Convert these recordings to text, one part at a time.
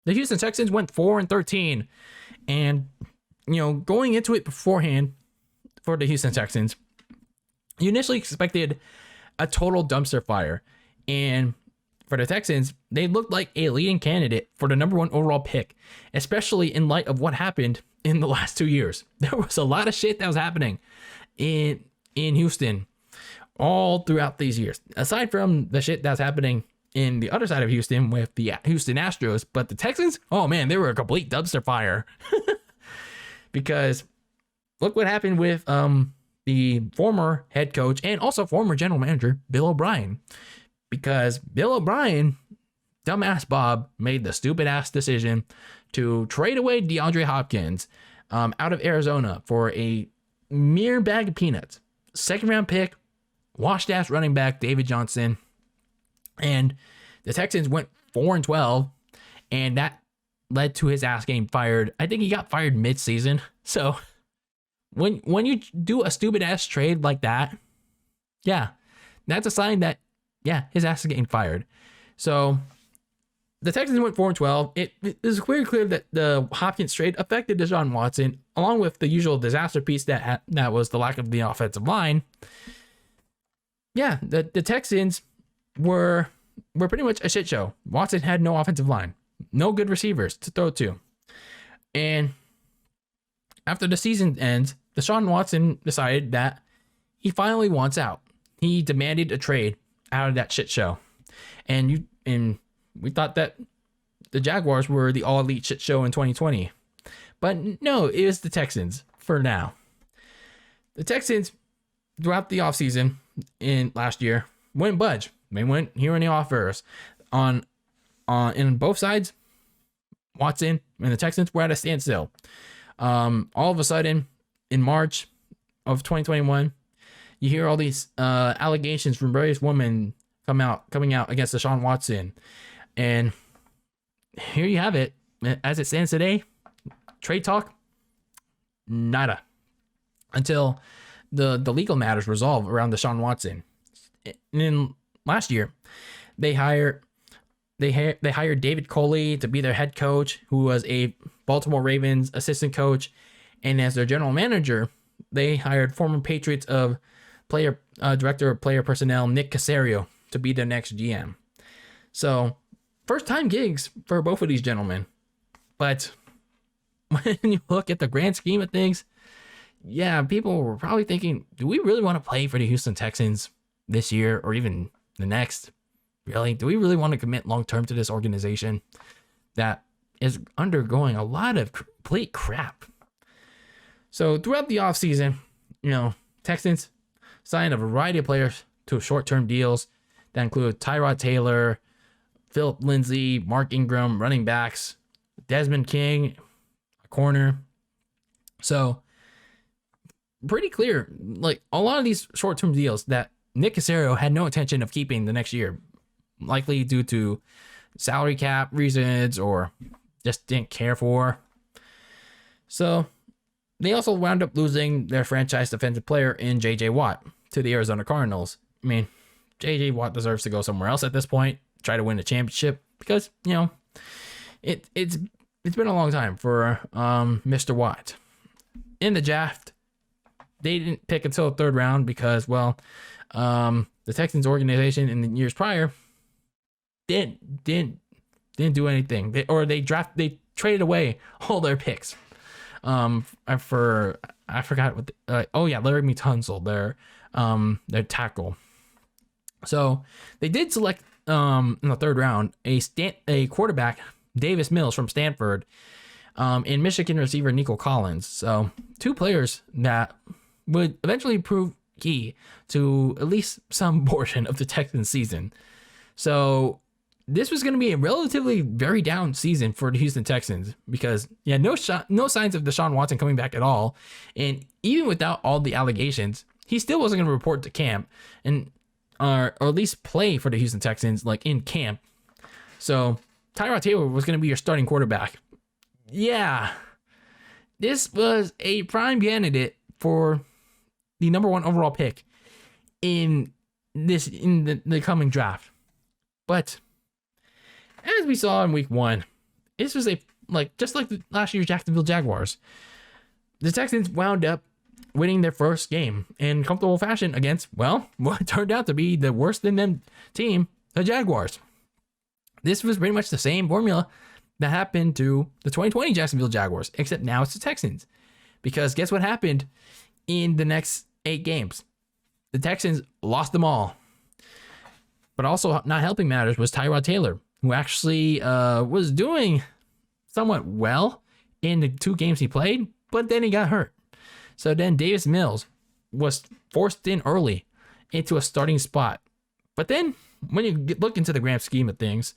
The Houston Texans went 4-13, and going into it beforehand for the Houston Texans, you initially expected a total dumpster fire, and for the Texans, they looked like a leading candidate for the number 1 overall pick, especially in light of what happened in the last 2 years. There was a lot of shit that was happening in Houston all throughout these years, aside from the shit that's happening in the other side of Houston with the Houston Astros. But the Texans, oh man, they were a complete dumpster fire. Because look what happened with the former head coach and also former general manager, Bill O'Brien. Because Bill O'Brien, dumbass Bob, made the stupid ass decision to trade away DeAndre Hopkins out of Arizona for a mere bag of peanuts. 2nd round pick, washed ass running back David Johnson. And the Texans went 4-12, and that led to his ass getting fired. I think he got fired mid-season. So when you do a stupid ass trade like that, yeah, that's a sign that his ass is getting fired. So the Texans went 4-12. It is clear that the Hopkins trade affected Deshaun Watson, along with the usual disaster piece that was the lack of the offensive line. Yeah, the Texans were pretty much a shit show. Watson had no offensive line, no good receivers to throw to. And after the season ends, Deshaun Watson decided that he finally wants out. He demanded a trade out of that shit show. And we thought that the Jaguars were the all-elite shit show in 2020. But no, it was the Texans for now. The Texans, throughout the offseason in last year, wouldn't budge. They went here in the offers on both sides. Watson and the Texans were at a standstill. All of a sudden, in March of 2021, you hear all these allegations from various women coming out against Deshaun Watson, and here you have it. As it stands today, trade talk, nada, until the legal matters resolve around Deshaun Watson. And then last year, they hired David Culley to be their head coach, who was a Baltimore Ravens assistant coach, and as their general manager, they hired former Patriots director of player personnel Nick Caserio to be their next GM. So, first time gigs for both of these gentlemen. But when you look at the grand scheme of things, yeah, people were probably thinking, do we really want to play for the Houston Texans this year or even the next? Really? Do we really want to commit long term to this organization that is undergoing a lot of complete crap? So throughout the offseason, Texans signed a variety of players to short-term deals that include Tyrod Taylor, Philip Lindsay, Mark Ingram, running backs, Desmond King, a corner. So pretty clear, like a lot of these short-term deals that Nick Caserio had no intention of keeping the next year, likely due to salary cap reasons or just didn't care for. So they also wound up losing their franchise defensive player in J.J. Watt to the Arizona Cardinals. I mean, J.J. Watt deserves to go somewhere else at this point, try to win a championship, because, it's been a long time for Mr. Watt. In the draft, they didn't pick until the 3rd round because, the Texans organization in the years prior didn't do anything. They traded away all their picks. I forgot what. Laramie Tunsil, their tackle. So they did select in the 3rd round a quarterback, Davis Mills from Stanford, and Michigan receiver Nico Collins. So 2 players that would eventually prove key to at least some portion of the Texans season. So this was going to be a relatively very down season for the Houston Texans because, no signs of Deshaun Watson coming back at all. And even without all the allegations, he still wasn't going to report to camp or at least play for the Houston Texans, like in camp. So Tyrod Taylor was going to be your starting quarterback. Yeah, this was a prime candidate for the number 1 overall pick in the coming draft. But as we saw in week 1, this was just like the last year's Jacksonville Jaguars. The Texans wound up winning their first game in comfortable fashion against, well, what turned out to be the worst in them team, the Jaguars. This was pretty much the same formula that happened to the 2020 Jacksonville Jaguars, except now it's the Texans. Because guess what happened in the next 8 games? The Texans lost them all. But also not helping matters was Tyrod Taylor, who actually was doing somewhat well in the 2 games he played, but then he got hurt. So then Davis Mills was forced in early into a starting spot. But then when you look into the grand scheme of things,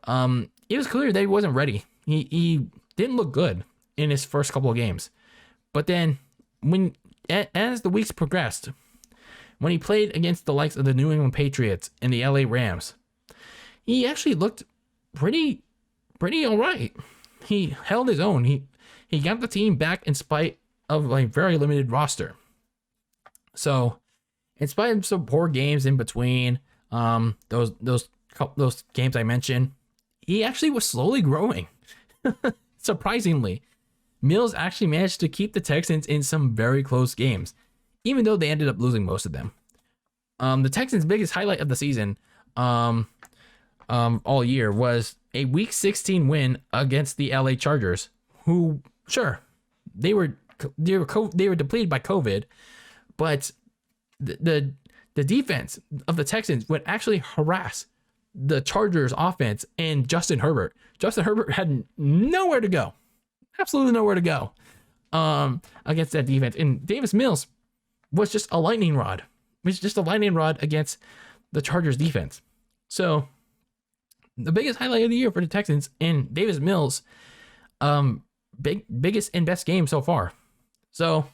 it was clear that he wasn't ready. He didn't look good in his first couple of games. But then as the weeks progressed, when he played against the likes of the New England Patriots and the LA Rams, he actually looked pretty all right. He held his own. He got the team back in spite of a very limited roster. So, in spite of some poor games in between, those games I mentioned, he actually was slowly growing. Surprisingly, Mills actually managed to keep the Texans in some very close games, even though they ended up losing most of them. The Texans' biggest highlight of the season, all year, was a Week 16 win against the LA Chargers, who, sure, they were depleted by COVID, but the defense of the Texans would actually harass the Chargers offense and Justin Herbert. Justin Herbert had nowhere to go. Absolutely nowhere to go against that defense. And Davis Mills was just a lightning rod. It was just a lightning rod against the Chargers defense. So the biggest highlight of the year for the Texans and Davis Mills, biggest and best game so far. So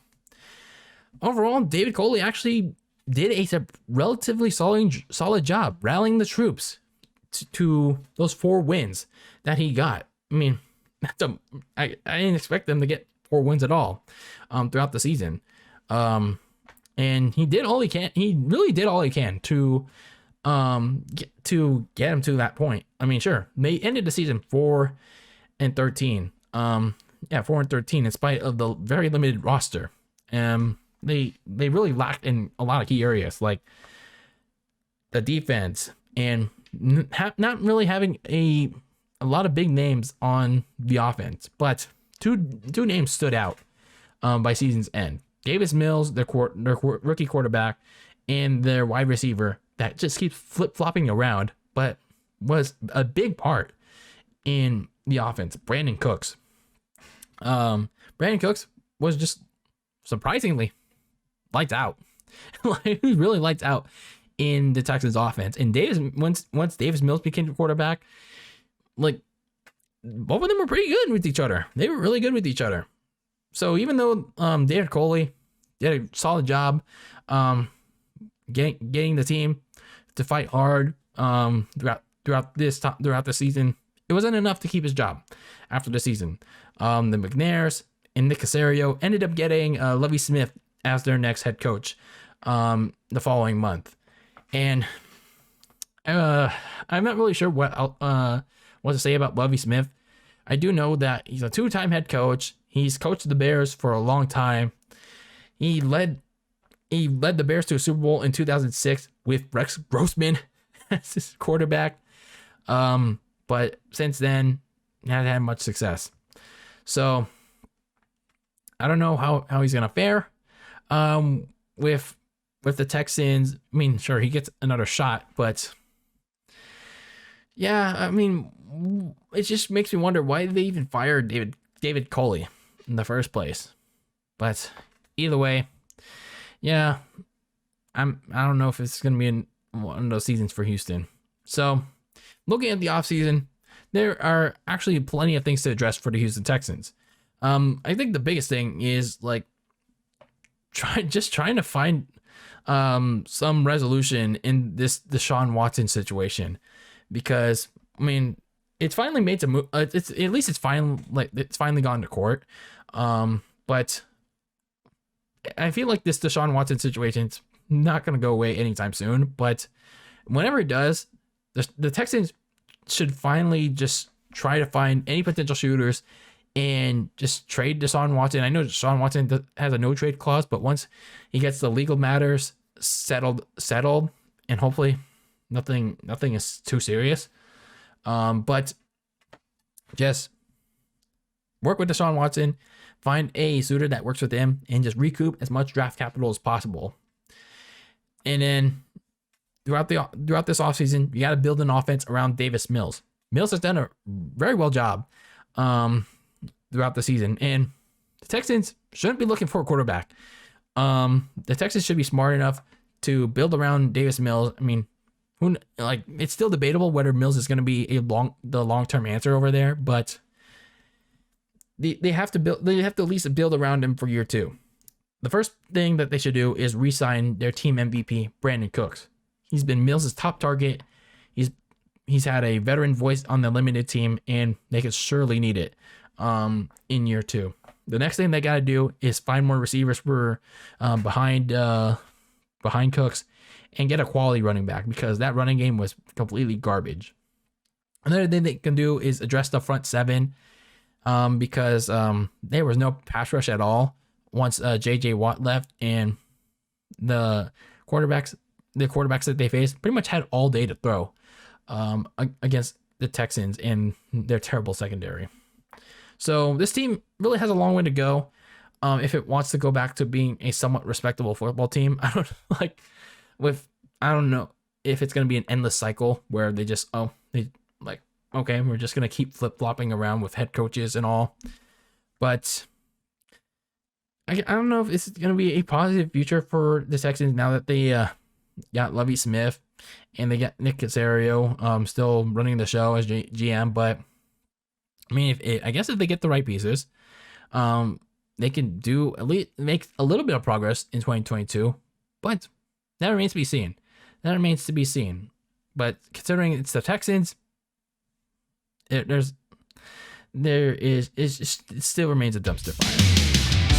overall, David Culley actually did a relatively solid job rallying the troops to those 4 wins that he got. I mean, I didn't expect them to get 4 wins at all throughout the season. And he did all he can. He really did all he can to get him to that point. I mean, sure, they ended the season 4-13. 4-13 in spite of the very limited roster. They really lacked in a lot of key areas, like the defense and not really having a lot of big names on the offense. But two names stood out by season's end: Davis Mills, their rookie quarterback, and their wide receiver that just keeps flip-flopping around, but was a big part in the offense, Brandin Cooks. Brandin Cooks was just surprisingly lights out. He really lights out in the Texans offense. And once Davis Mills became the quarterback, like, both of them were pretty good with each other. They were really good with each other. So even though David Culley did a solid job getting the team to fight hard throughout the season, it wasn't enough to keep his job after the season. The McNairs and Nick Caserio ended up getting Lovie Smith as their next head coach the following month. And I'm not really sure what to say about Lovie Smith. I do know that he's a 2-time head coach. He's coached the Bears for a long time. He led the Bears to a Super Bowl in 2006 with Rex Grossman as his quarterback. But since then, hasn't had much success. So I don't know how he's gonna fare with the Texans. I mean, sure, he gets another shot, but yeah, I mean, it just makes me wonder why they even fired David Culley in the first place. But either way, yeah, I don't know if it's gonna be one of those seasons for Houston. So looking at the offseason, there are actually plenty of things to address for the Houston Texans. I think the biggest thing is like trying to find some resolution in this Deshaun Watson situation, because I mean, it's finally made to move. It's finally gone to court. But I feel like this Deshaun Watson situation is not going to go away anytime soon. But whenever it does, the Texans should finally just try to find any potential shooters and just trade Deshaun Watson. I know Deshaun Watson has a no trade clause, but once he gets the legal matters settled, and hopefully nothing is too serious. But just work with Deshaun Watson, find a suitor that works with him, and just recoup as much draft capital as possible. And then throughout this offseason, you got to build an offense around Davis Mills. Mills has done a very well job throughout the season, and the Texans shouldn't be looking for a quarterback. The Texans should be smart enough to build around Davis Mills. I mean, it's still debatable whether Mills is going to be the long-term answer over there, but they have to at least build around him for year 2. The first thing that they should do is re-sign their team MVP, Brandin Cooks. He's been Mills' top target. He's had a veteran voice on the limited team, and they could surely need it in year 2. The next thing they got to do is find more receivers for behind Cooks and get a quality running back, because that running game was completely garbage. Another thing they can do is address the front 7 because there was no pass rush at all once J.J. Watt left, and the quarterbacks that they faced pretty much had all day to throw against the Texans and their terrible secondary. So this team really has a long way to go if it wants to go back to being a somewhat respectable football team. I don't know if it's going to be an endless cycle where they just okay, we're just going to keep flip-flopping around with head coaches and all. But I don't know if it's going to be a positive future for the Texans now that they got Lovie Smith and they got Nick Caserio still running the show as GM. But I mean, I guess if they get the right pieces, they can do at least make a little bit of progress in 2022. But that remains to be seen. But considering it's the Texans, it still remains a dumpster fire.